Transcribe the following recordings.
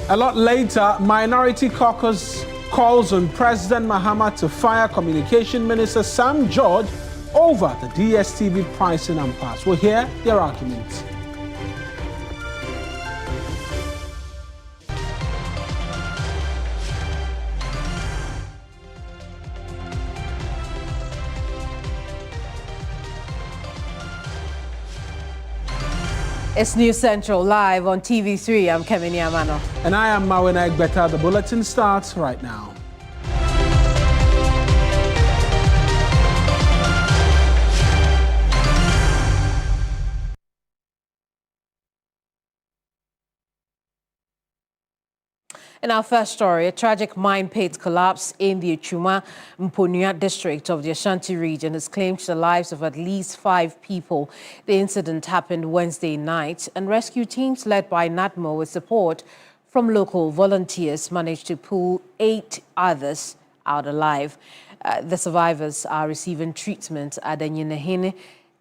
A lot later, Minority Caucus calls on President Mahama to fire Communication Minister Sam George over the DSTV pricing impasse. We'll hear their arguments. It's News Central live on TV3. I'm Kemini Amanor. And I am Mawuena Egbeta. The bulletin starts right now. In our first story, a tragic mine pit collapse in the Mawuena district of the Ashanti region has claimed the lives of at least 5 people. The incident happened Wednesday night, and rescue teams led by NADMO with support from local volunteers managed to pull 8 others out alive. The survivors are receiving treatment at the Nyinahene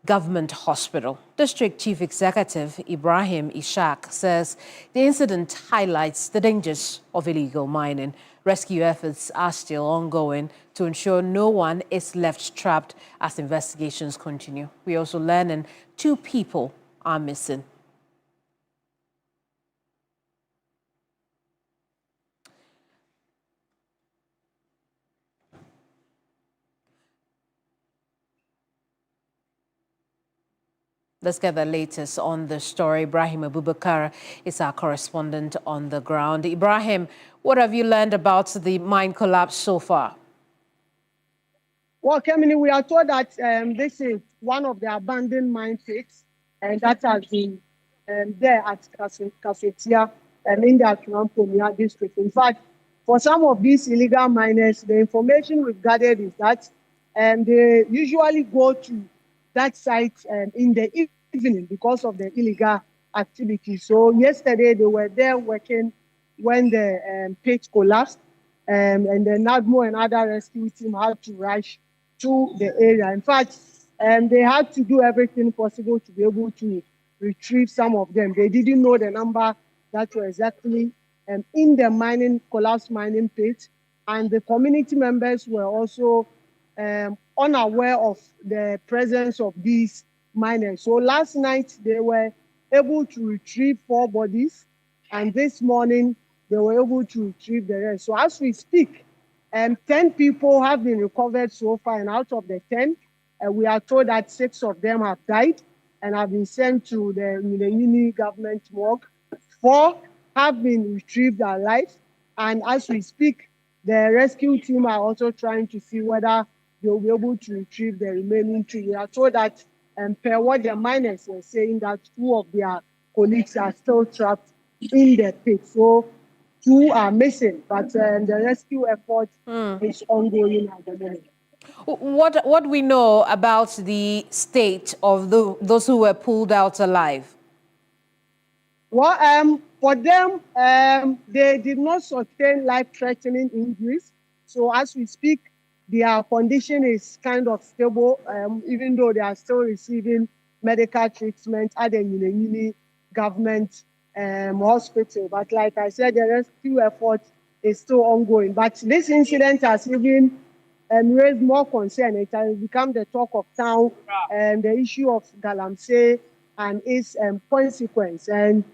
Government Hospital. District Chief Executive Ibrahim Ishaq says the incident highlights the dangers of illegal mining. Rescue efforts are still ongoing to ensure no one is left trapped as investigations continue. We also learning 2 people are missing. Let's get the latest on the story. Ibrahim Abubakar is our correspondent on the ground. Ibrahim, what have you learned about the mine collapse so far? Well, Kemini, we are told that this is one of the abandoned mine pits, and that has been there at Kasetia in the Mawuena district. In fact, for some of these illegal miners, the information we've gathered is that they usually go to that site in the evening because of the illegal activity. So yesterday they were there working when the pit collapsed, and then NADMO and other rescue team had to rush to the area. In fact, they had to do everything possible to be able to retrieve some of them. They didn't know the number that were exactly in the collapsed mining pit, and the community members were also unaware of the presence of these miners. So last night they were able to retrieve 4 bodies, and this morning they were able to retrieve the rest. So as we speak, 10 people have been recovered so far, and out of the 10, we are told that 6 of them have died and have been sent to the Nyinahene government morgue. 4 have been retrieved alive, and as we speak, the rescue team are also trying to see whether they'll be able to retrieve the remaining 2. We are told that, per what the miners were saying, that 2 of their colleagues are still trapped in the pit. So 2 are missing, but the rescue effort is ongoing at the moment. What we know about the state of those who were pulled out alive? Well, for them, they did not sustain life-threatening injuries. So as we speak, their condition is kind of stable, even though they are still receiving medical treatment at the Nyinahene government hospital. But like I said, the rescue effort is still ongoing. But this incident has even raised more concern. It has become the talk of town, and the issue of Galamsey and its consequence. And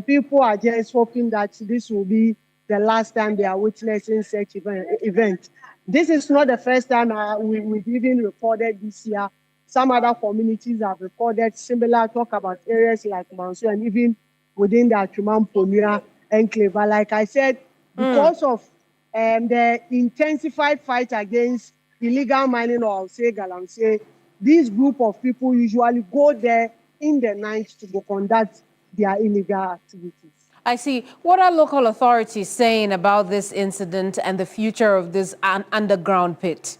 people are just hoping that this will be the last time they are witnessing such event. This is not the first time we've even recorded this year. Some other communities have recorded similar talk about areas like Manso and even within the Mawuena enclave. But like I said, because of the intensified fight against illegal mining, or I'll say Galamsey, this group of people usually go there in the night to go conduct their illegal activities. I see. What are local authorities saying about this incident and the future of this underground pit?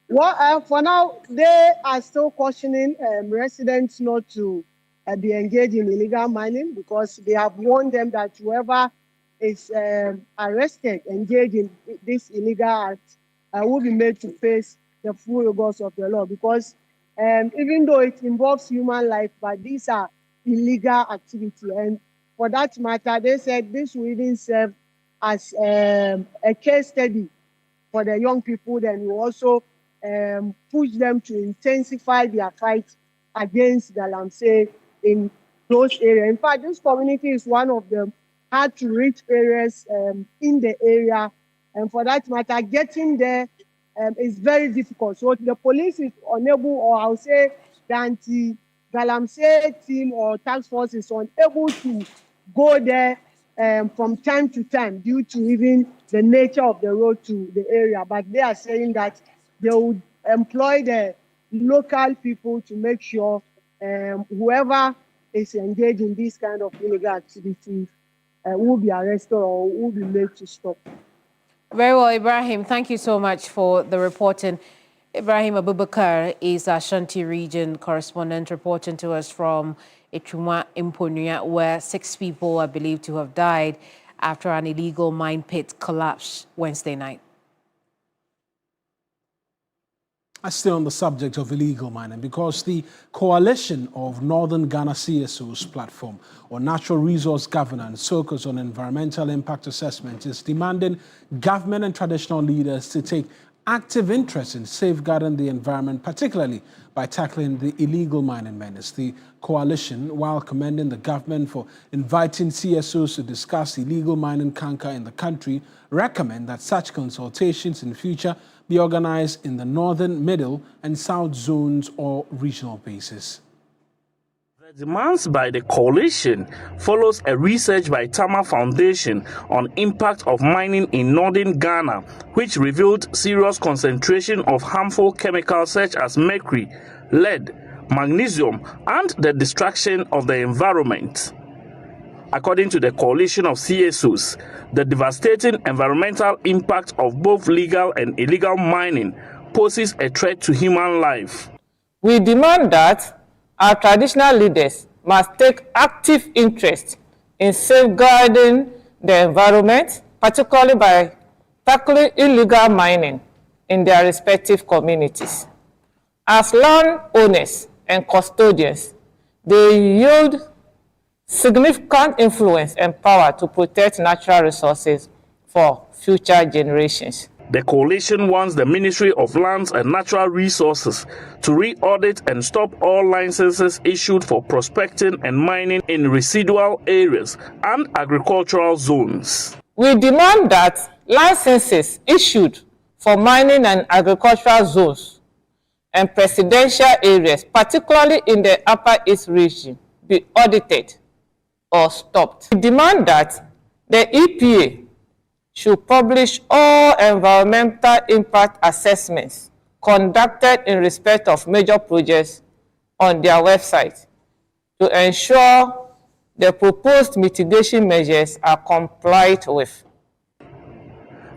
Well, for now, they are still cautioning residents not to be engaged in illegal mining, because they have warned them that whoever is arrested engaged in this illegal act will be made to face the full rigors of the law. Because even though it involves human life, but these are illegal activity, and for that matter, they said this will even serve as a case study for the young people. Then we also push them to intensify their fight against galamsey in those areas. In fact, this community is one of the hard-to-reach areas in the area. And for that matter, getting there is very difficult. So the police is unable, or I'll say the anti-galamsey team or task force is unable to go there from time to time due to even the nature of the road to the area. But they are saying that they would employ the local people to make sure whoever is engaged in this kind of illegal activities will be arrested or will be made to stop. Very well, Ibrahim. Thank you so much for the reporting. Ibrahim Abubakar is Ashanti Region correspondent reporting to us from Echuma Mponuya, where 6 people are believed to have died after an illegal mine pit collapsed Wednesday night. I stay on the subject of illegal mining because the coalition of Northern Ghana CSO's platform on natural resource governance focus on environmental impact assessment is demanding government and traditional leaders to take active interest in safeguarding the environment, particularly by tackling the illegal mining menace. The coalition, while commending the government for inviting CSOs to discuss illegal mining canker in the country, recommend that such consultations in future be organized in the northern, middle, and south zones or regional basis. The demands by the coalition follows a research by Tama Foundation on impact of mining in northern Ghana, which revealed serious concentration of harmful chemicals such as mercury, lead, magnesium, and the destruction of the environment. According to the coalition of CSOs, the devastating environmental impact of both legal and illegal mining poses a threat to human life. We demand that our traditional leaders must take active interest in safeguarding the environment, particularly by tackling illegal mining in their respective communities. As land owners and custodians, they yield significant influence and power to protect natural resources for future generations. The coalition wants the Ministry of Lands and Natural Resources to re-audit and stop all licenses issued for prospecting and mining in residual areas and agricultural zones. We demand that licenses issued for mining and agricultural zones and presidential areas, particularly in the Upper East region, be audited or stopped. We demand that the EPA should publish all environmental impact assessments conducted in respect of major projects on their website to ensure the proposed mitigation measures are complied with.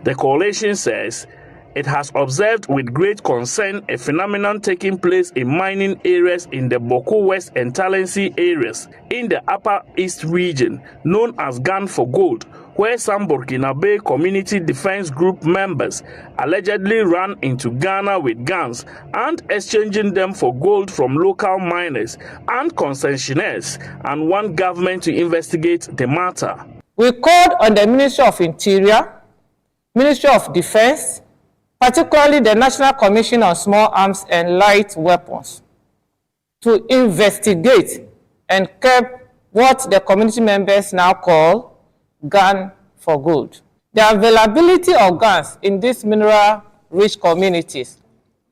The coalition says it has observed with great concern a phenomenon taking place in mining areas in the Boko West and Talensi areas in the Upper East region, known as Gun for Gold, where some Burkinabe Community Defense Group members allegedly ran into Ghana with guns and exchanging them for gold from local miners and concessionaires, and want government to investigate the matter. We called on the Ministry of Interior, Ministry of Defense, particularly the National Commission on Small Arms and Light Weapons, to investigate and curb what the community members now call gun for gold. The availability of guns in these mineral-rich communities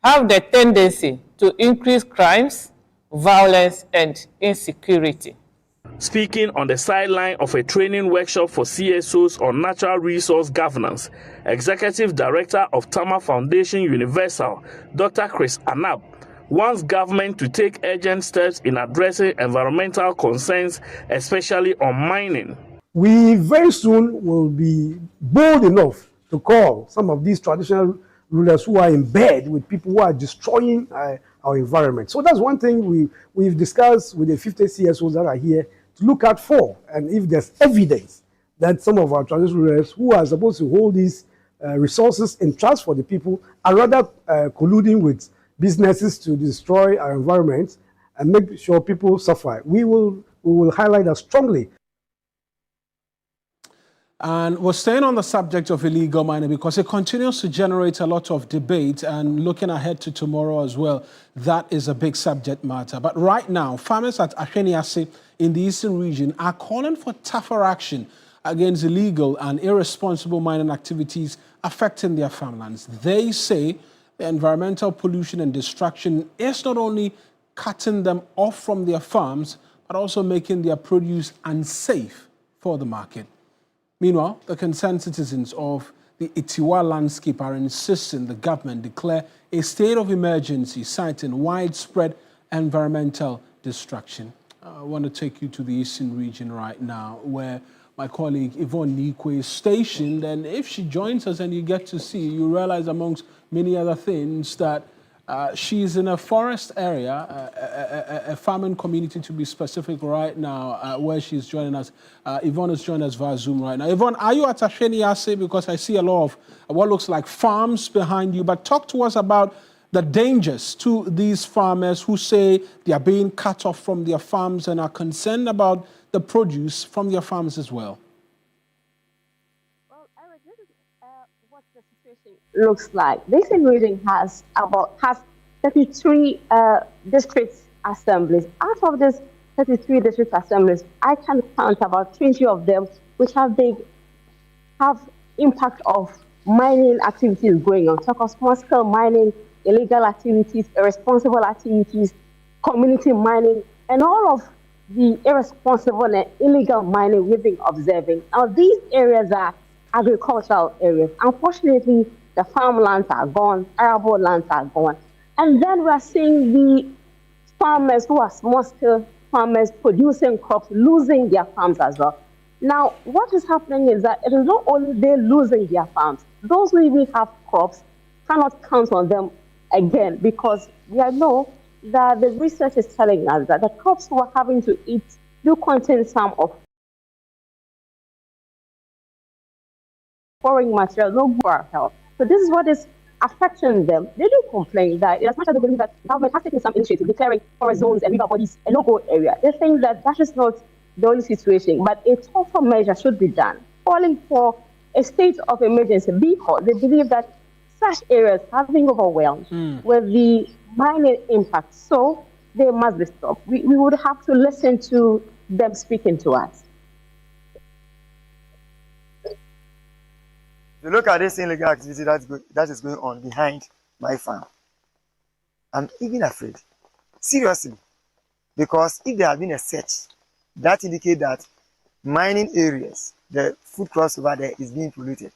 have the tendency to increase crimes, violence, and insecurity. Speaking on the sideline of a training workshop for CSOs on natural resource governance, Executive Director of Tama Foundation Universal, Dr. Chris Anab, wants government to take urgent steps in addressing environmental concerns, especially on mining. We very soon will be bold enough to call some of these traditional rulers who are in bed with people who are destroying our environment. So that's one thing we've discussed with the 50 CSOs that are here to look out for, and if there's evidence that some of our traditional rulers who are supposed to hold these resources in trust for the people are rather colluding with businesses to destroy our environment and make sure people suffer, we will highlight that strongly. And we're staying on the subject of illegal mining because it continues to generate a lot of debate, and looking ahead to tomorrow as well, that is a big subject matter. But right now, farmers at Ahweniase in the eastern region are calling for tougher action against illegal and irresponsible mining activities affecting their farmlands. They say the environmental pollution and destruction is not only cutting them off from their farms, but also making their produce unsafe for the market. Meanwhile, the concerned citizens of the Itiwa landscape are insisting the government declare a state of emergency, citing widespread environmental destruction. I want to take you to the eastern region right now, where my colleague Yvonne Nikwe is stationed. And if she joins us and you get to see, you realize amongst many other things that she's in a forest area, a farming community to be specific right now, where she's joining us. Yvonne is joining us via Zoom right now. Yvonne, are you at Ahweniase? Because I see a lot of what looks like farms behind you, but talk to us about the dangers to these farmers who say they are being cut off from their farms and are concerned about the produce from their farms as well. Looks like this region has 33 district assemblies. Out of these 33 district assemblies, I can count about 20 of them which have impact of mining activities going on. Talk of small-scale mining, illegal activities, irresponsible activities, community mining, and all of the irresponsible and illegal mining we've been observing. Now, these areas are agricultural areas. Unfortunately, the farmlands are gone, arable lands are gone. And then we are seeing the farmers who are small-scale farmers producing crops, losing their farms as well. Now, what is happening is that it is not only they losing their farms, those who even have crops cannot count on them again, because we know that the research is telling us that the crops we are having to eat do contain some of foreign material, no good for our health. So this is what is affecting them. They do complain that as much as they believe that the government has taken some initiative declaring forest zones and river bodies a no-go area, they think that that is not the only situation, but a tougher measure should be done, calling for a state of emergency, because they believe that such areas have been overwhelmed with the mining impact, so they must be stopped. We would have to listen to them speaking to us. If you look at this illegal activity that is going on behind my farm, I'm even afraid, seriously, because if there had been a search that indicates that mining areas, the food crops over there is being polluted.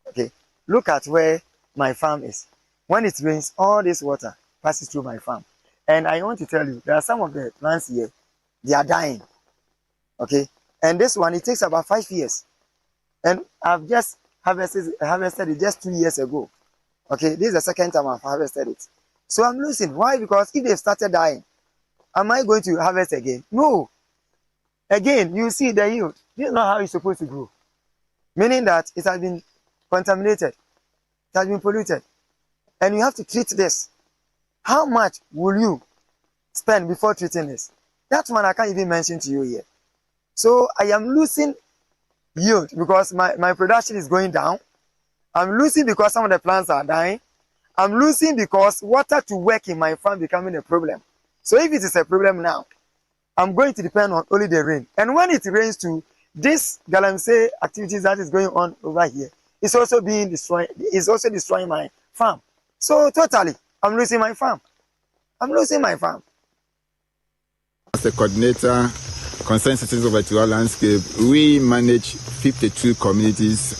Okay, look at where my farm is. When it rains, all this water passes through my farm. And I want to tell you, there are some of the plants here, they are dying. Okay, and this one, it takes about 5 years. And I've just harvested it just 2 years ago. Okay, this is the second time I've harvested it. So I'm losing. Why? Because if they've started dying, am I going to harvest again? No. Again, you see the yield. This is not how it's supposed to grow. Meaning that it has been contaminated. It has been polluted. And you have to treat this. How much will you spend before treating this? That one I can't even mention to you here. So I am losing yield because my production is going down. I'm losing because some of the plants are dying. I'm losing because water to work in my farm becoming a problem. So if it is a problem now, I'm going to depend on only the rain. And when it rains too, this galamsey activities that is going on over here is also being destroyed, is also destroying my farm. So totally, I'm losing my farm. I'm losing my farm. As a coordinator, concerned citizens of Etiwa landscape, we manage 52 communities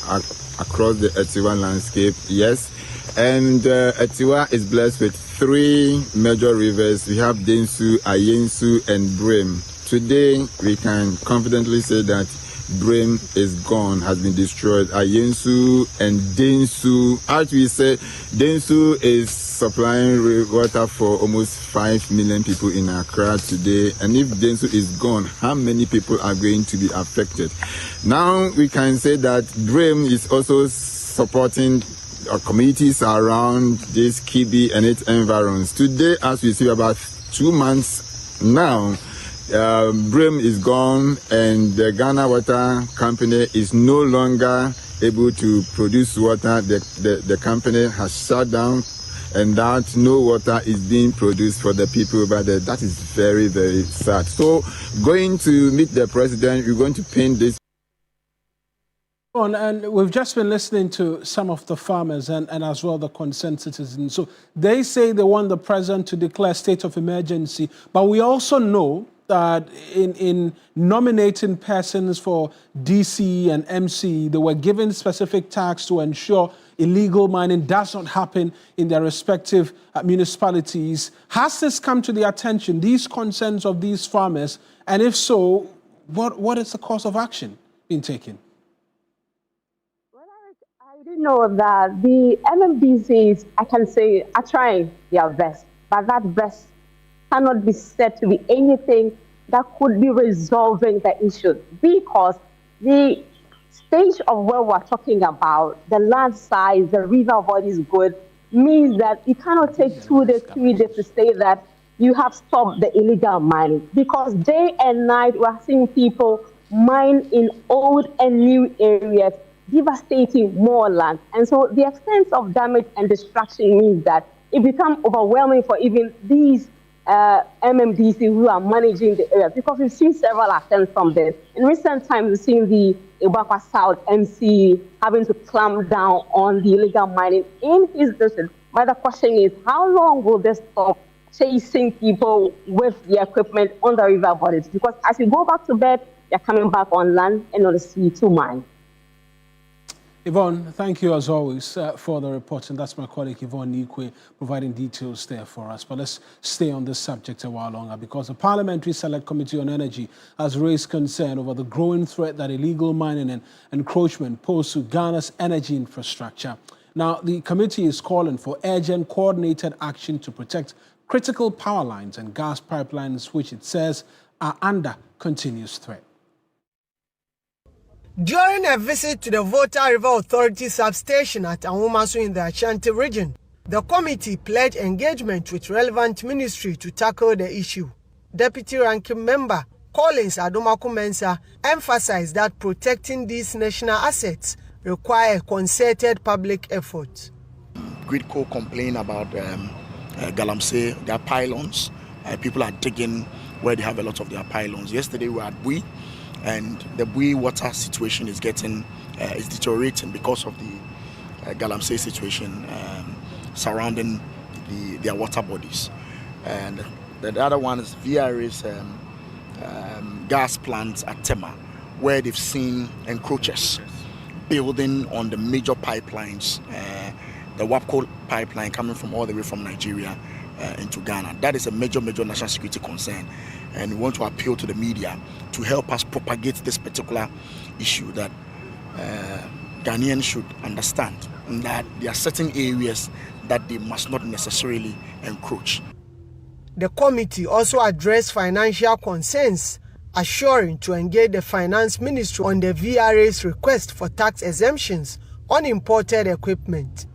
across the Etiwa landscape, yes. And Etiwa is blessed with 3 major rivers. We have Densu, Ayensu, and Brem. Today, we can confidently say that Brem is gone, has been destroyed. Ayensu and Densu, as we say, Densu is supplying water for almost 5 million people in Accra today. And if Densu is gone, how many people are going to be affected? Now we can say that Brem is also supporting communities around this Kibi and its environs. Today, as we see, about 2 months now, Brim is gone, and the Ghana Water Company is no longer able to produce water. The company has shut down, and that no water is being produced for the people over there. That is very, very sad. So going to meet the president, we're going to paint this. And we've just been listening to some of the farmers and as well the concerned citizens. So they say they want the president to declare state of emergency, but we also know that in nominating persons for DC and MC, they were given specific tasks to ensure illegal mining does not happen in their respective municipalities. Has this come to the attention, these concerns of these farmers? And if so, what is the course of action being taken? I didn't know that the MMDCs, I can say, are trying their best, but that best cannot be said to be anything that could be resolving the issue, because the stage of where we're talking about, the land size, the river body is good, means that you cannot take 2 days, 3 days to say that you have stopped the illegal mining, because day and night we're seeing people mine in old and new areas, devastating more land. And so the extent of damage and destruction means that it becomes overwhelming for even these MMDC who are managing the area, because we've seen several attempts from them. In recent times, we've seen the Ibaka South MC having to clamp down on the illegal mining in his district. But the question is, how long will they stop chasing people with the equipment on the river bodies? Because as you go back to bed, they're coming back on land and on the sea to mine. Yvonne, thank you as always for the report, and that's my colleague Yvonne Nikwe providing details there for us. But let's stay on this subject a while longer, because the Parliamentary Select Committee on Energy has raised concern over the growing threat that illegal mining and encroachment pose to Ghana's energy infrastructure. Now, the committee is calling for urgent coordinated action to protect critical power lines and gas pipelines, which it says are under continuous threat. During a visit to the Volta River Authority substation at Anwomaso in the Ashanti region, the committee pledged engagement with relevant ministry to tackle the issue. Deputy Ranking Member Collins Adomaku Mensah emphasized that protecting these national assets require concerted public effort. Gridco complain about Galamsey, their pylons. People are digging where they have a lot of their pylons. Yesterday we were at Bui, and the Bui water situation is is deteriorating because of the Galamsey situation surrounding their water bodies. And the other one is VRA's gas plants at Tema, where they've seen encroachers building on the major pipelines, the WAPCO pipeline coming from all the way from Nigeria into Ghana. That is a major national security concern, and we want to appeal to the media to help us propagate this particular issue, that Ghanaians should understand that there are certain areas that they must not necessarily encroach. The committee also addressed financial concerns, assuring to engage the Finance Ministry on the VRA's request for tax exemptions on imported equipment.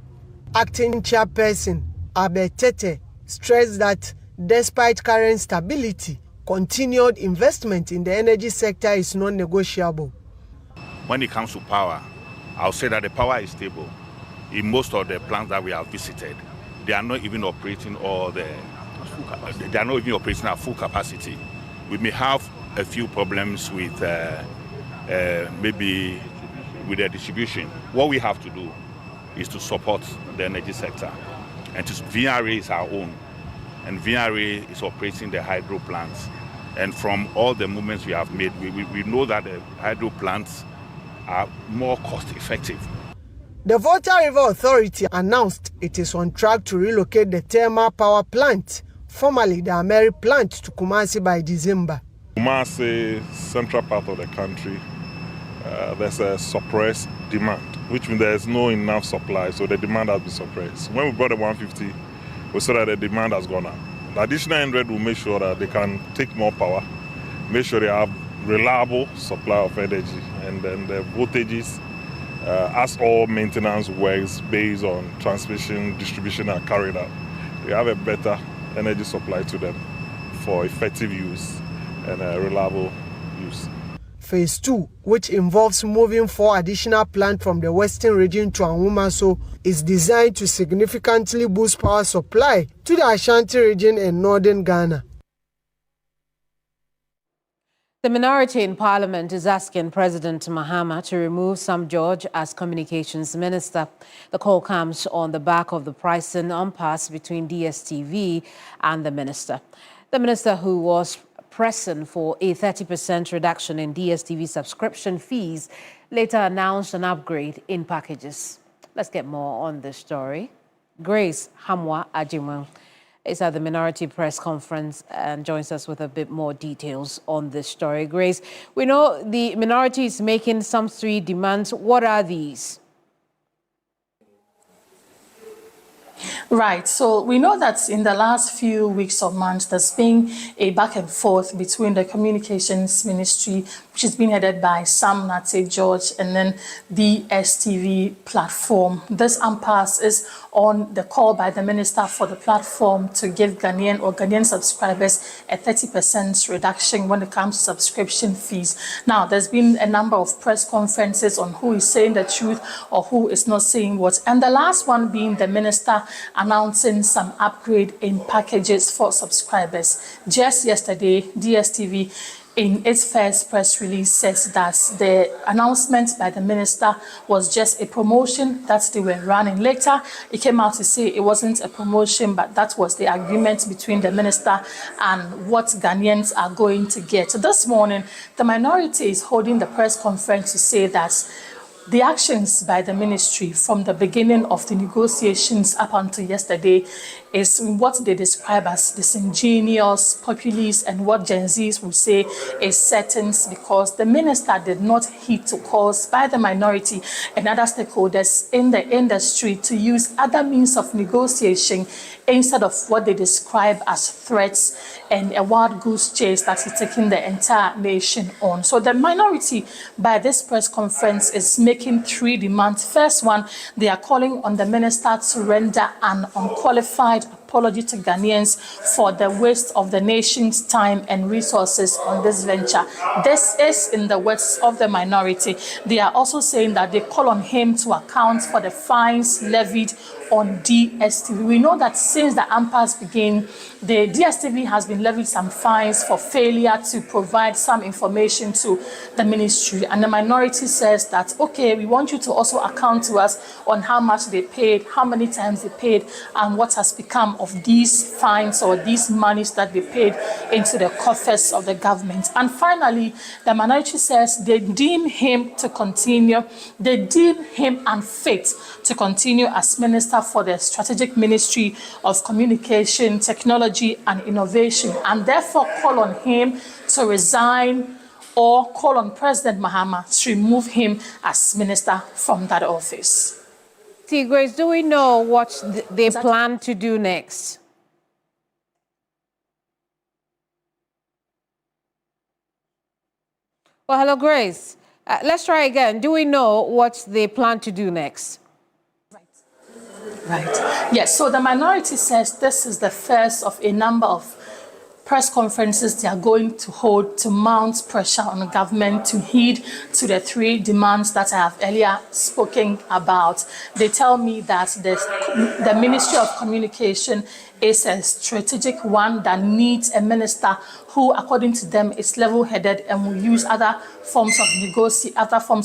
Acting Chairperson Abetete stressed that despite current stability, continued investment in the energy sector is non-negotiable. When it comes to power, I'll say that the power is stable. In most of the plants that we have visited, they are not even operating at full capacity. We may have a few problems with maybe with the distribution. What we have to do is to support the energy sector, and VRA is our own, and VRA is operating the hydro plants. And from all the movements we have made, we know that the hydro plants are more cost effective. The Volta River Authority announced it is on track to relocate the thermal power plant, formerly the Ameri plant, to Kumasi by December. Kumasi, central part of the country, there's a suppressed demand, which means there's no enough supply, so the demand has been suppressed. When we brought the 150, we saw that the demand has gone up. The additional 100 will make sure that they can take more power, make sure they have reliable supply of energy, and then the voltages, as all maintenance works based on transmission, distribution are carried out, they have a better energy supply to them for effective use. and reliable use. Phase 2, which involves moving 4 additional plants from the western region to Anwomaso, is designed to significantly boost power supply to the Ashanti region and northern Ghana. The minority in Parliament is asking President Mahama to remove Sam George as Communications Minister. The call comes on the back of the pricing impasse between DSTV and the minister. The minister, who was pressing for a 30% reduction in DSTV subscription fees, later announced an upgrade in packages. Let's get more on this story. Grace Hamwa Ajimwa is at the Minority Press Conference and joins us with a bit more details on this story. Grace, we know the minority is making some 3 demands. What are these? Right. So we know that in the last few weeks or months, there's been a back and forth between the Communications Ministry, which is being headed by Sam George, and then the STV platform. This impasse is on the call by the minister for the platform to give Ghanaian subscribers a 30% reduction when it comes to subscription fees. Now, there's been a number of press conferences on who is saying the truth or who is not saying what, and the last one being the minister announcing some upgrade in packages for subscribers. Just yesterday, DSTV, in its first press release, says that the announcement by the minister was just a promotion that they were running. Later, it came out to say it wasn't a promotion, but that was the agreement between the minister and what Ghanaians are going to get. So this morning, the minority is holding the press conference to say that the actions by the ministry from the beginning of the negotiations up until yesterday is what they describe as disingenuous, populist, and what Gen Zs would say is sentence, because the minister did not heed to calls by the minority and other stakeholders in the industry to use other means of negotiation instead of what they describe as threats and a wild goose chase that is taking the entire nation on. So the minority by this press conference is making 3 demands. First one, they are calling on the minister to render an unqualified apology to Ghanaians for the waste of the nation's time and resources on this venture. This is in the words of the minority. They are also saying that they call on him to account for the fines levied on DSTV. We know that since the impasse began, the DSTV has been levied some fines for failure to provide some information to the ministry. And the minority says that, okay, we want you to also account to us on how much they paid, how many times they paid, and what has become of these fines or these monies that they paid into the coffers of the government. And finally, the minority says they deem him to continue, they deem him unfit to continue as Minister for the Strategic Ministry of Communication, Technology and Innovation, and therefore call on him to resign or call on President Mahama to remove him as minister from that office. Grace, do we know what they plan to do next? Well, hello, Grace. Let's try again. Do we know what they plan to do next? Right. Yes, so the minority says this is the first of a number of press conferences they are going to hold to mount pressure on the government to heed to the 3 demands that I have earlier spoken about. They tell me that the Ministry of Communication is a strategic one that needs a minister who, according to them, is level-headed and will use other forms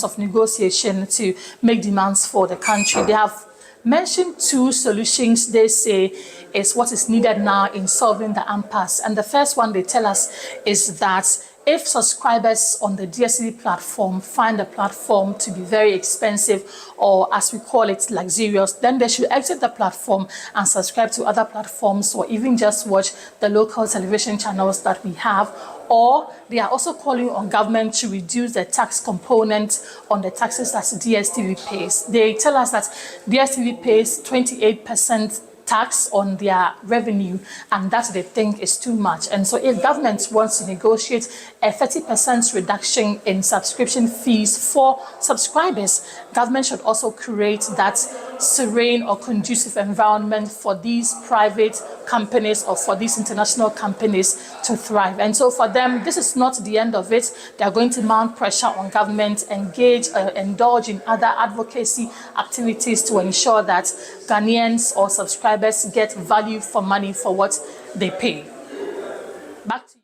of negotiation to make demands for the country. They have mentioned 2 solutions they say is what is needed now in solving the impasse. And the first one they tell us is that if subscribers on the DSTV platform find the platform to be very expensive, or as we call it, luxurious, then they should exit the platform and subscribe to other platforms, or even just watch the local television channels that we have. Or they are also calling on government to reduce the tax component on the taxes that DSTV pays. They tell us that DSTV pays 28% tax on their revenue, and that they think is too much. And so if government wants to negotiate a 30% reduction in subscription fees for subscribers, government should also create that serene or conducive environment for these private companies or for these international companies to thrive. And so for them, this is not the end of it. They are going to mount pressure on government, indulge in other advocacy activities to ensure that Ghanaians or subscribers get value for money for what they pay. Back to you.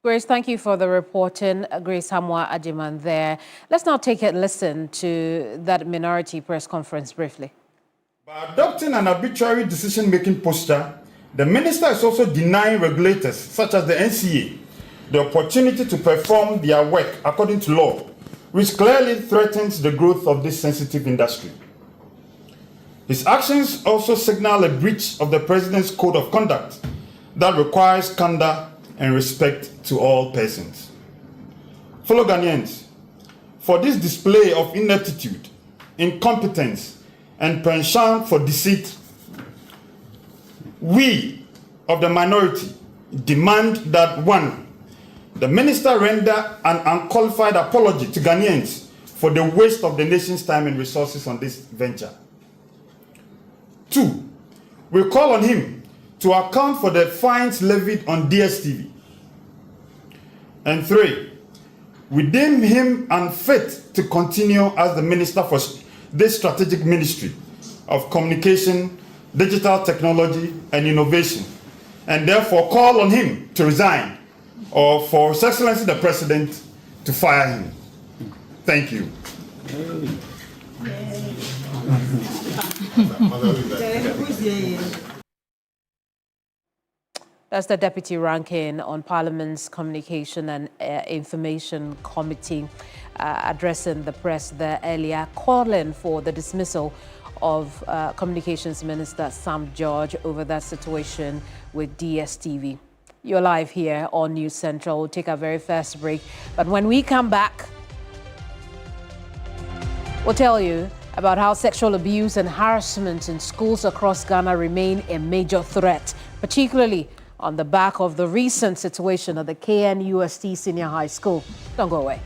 Grace, thank you for the reporting. Grace Hamwa Ajiman there. Let's now take a listen to that minority press conference briefly. By adopting an arbitrary decision-making posture, the minister is also denying regulators, such as the NCA, the opportunity to perform their work according to law, which clearly threatens the growth of this sensitive industry. His actions also signal a breach of the president's code of conduct that requires candor and respect to all persons. Fellow Ghanaians, for this display of ineptitude, incompetence, and penchant for deceit, we of the minority demand that 1, the minister render an unqualified apology to Ghanaians for the waste of the nation's time and resources on this venture. 2, we call on him to account for the fines levied on DSTV. And 3, we deem him unfit to continue as the minister for this strategic ministry of communication, digital technology, and innovation, and therefore call on him to resign or for His Excellency the President to fire him. Thank you. That's the Deputy Ranking on Parliament's Communication and Information Committee addressing the press there earlier, calling for the dismissal of Communications Minister Sam George over that situation with DSTV. You're live here on News Central. We'll take our very first break. But when we come back, we'll tell you about how sexual abuse and harassment in schools across Ghana remain a major threat, particularly on the back of the recent situation at the KNUST Senior High School. Don't go away.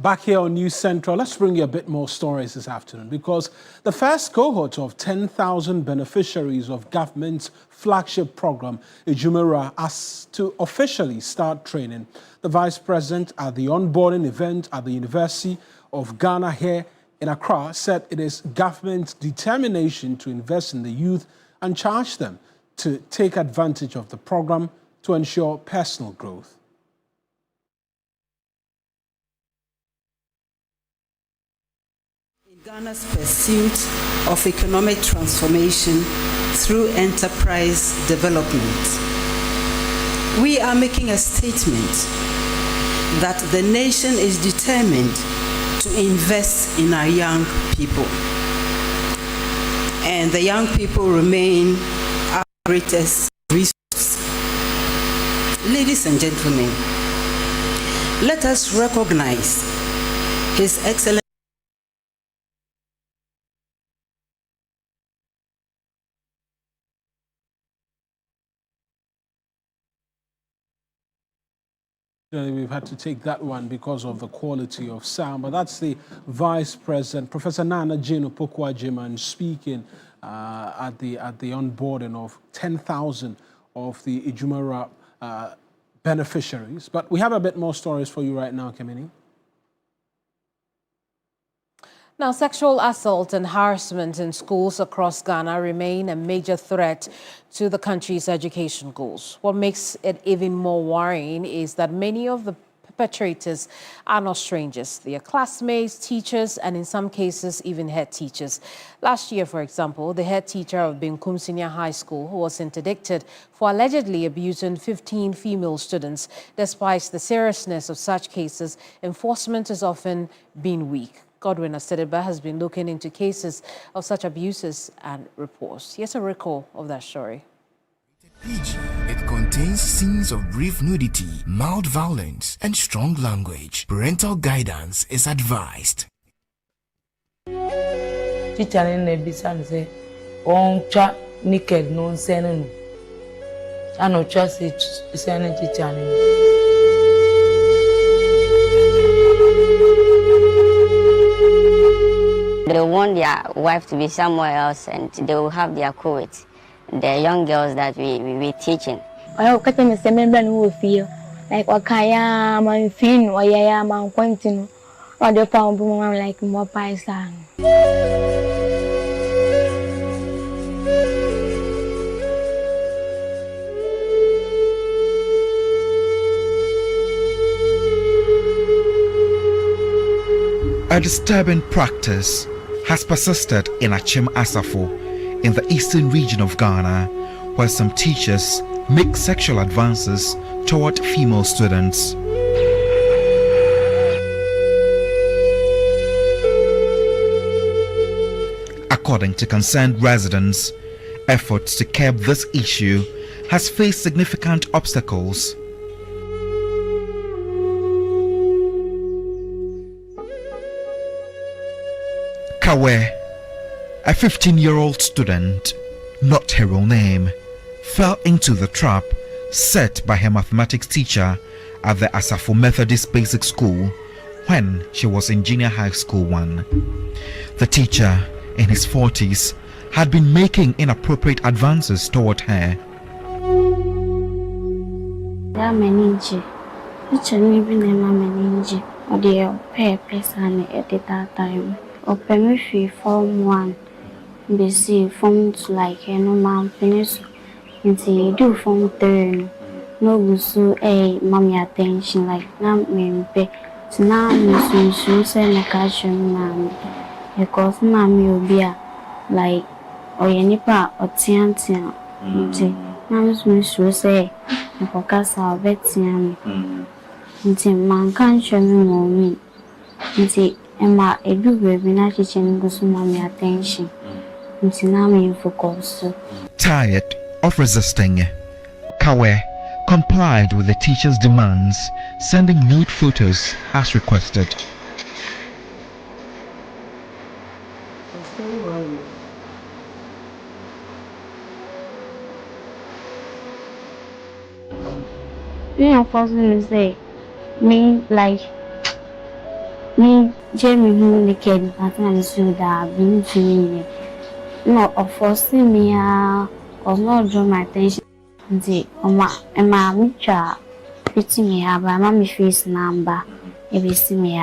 Back here on News Central, let's bring you a bit more stories this afternoon because the first cohort of 10,000 beneficiaries of government's flagship program, Ejumera, has to officially start training. The Vice President at the onboarding event at the University of Ghana here in Accra said it is government's determination to invest in the youth and charged them to take advantage of the program to ensure personal growth. Ghana's pursuit of economic transformation through enterprise development, we are making a statement that the nation is determined to invest in our young people. And the young people remain our greatest resource. Ladies and gentlemen, let us recognize His Excellency We've had to take that one because of the quality of sound, but that's the Vice President, Professor Nana Jane Opoku-Agyeman, speaking at the onboarding of 10,000 of the Ejumera beneficiaries. But we have a bit more stories for you right now, Kemini. Now, sexual assault and harassment in schools across Ghana remain a major threat to the country's education goals. What makes it even more worrying is that many of the perpetrators are not strangers. They are classmates, teachers, and in some cases, even head teachers. Last year, for example, the head teacher of Binkum Senior High School was interdicted for allegedly abusing 15 female students. Despite the seriousness of such cases, enforcement has often been weak. Godwin Asedeba has been looking into cases of such abuses and reports. Here's a recall of that story. PG. It contains scenes of brief nudity, mild violence, and strong language. Parental guidance is advised. Teacher ne bisan say on cha naked no senen. Ano cha say senen teacher ne. They want their wife to be somewhere else and they will have their co-eds, the young girls that we teaching. I hope that Mr. Membran will feel like Wakaya, my fin, or Yaya, my Quentin, or the pound woman like more paisan. A disturbing practice has persisted in Achem Asafo in the eastern region of Ghana, where some teachers make sexual advances toward female students. According to concerned residents, efforts to curb this issue has faced significant obstacles. Kawe, a 15-year-old student, not her real name, fell into the trap set by her mathematics teacher at the Asafo Methodist Basic School when she was in junior high school 1. The teacher, in his 40s, had been making inappropriate advances toward her. Open free form 1, BC form 2 like no man finish until do form 3. No gusu mommy attention like na me be na me so say na catch na because mommy obia like oye nipa otiantia nti na me so say na kokasa obetia me nti man kan hwe me mo nti Emma, I do baby na teaching gusu mommy attention. Tired of resisting, Kawe complied with the teacher's demands, sending nude photos as requested. You know, first me say, me like Me, Jamie, who naked, I think I'm sure that I've been to me. No, of course, me, was not draw my attention. The my mucha, pity me, have my mommy face number, if you see me,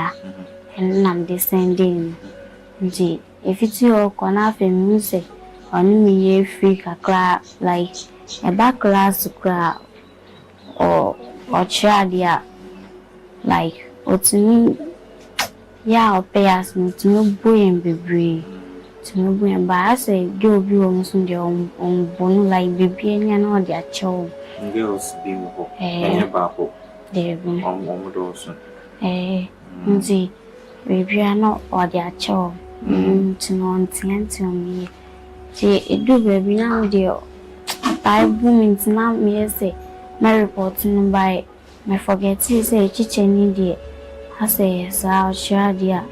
and I'm descending. The if it's your corner for music, on me, free a class, like a back class to cry, or child, yeah, like, or to me. Yeah, I'll pay us to no boy and baby. To no boy and by I say, go be almost on their own bone like baby and all their child. Girls being hope. And your They're going on also. See, baby are not all their child. To know and me. See, it do baby now, dear. I booming now, me say, my reporting by my forget to say, kitchen, dear. I say, yes, I'll share dear.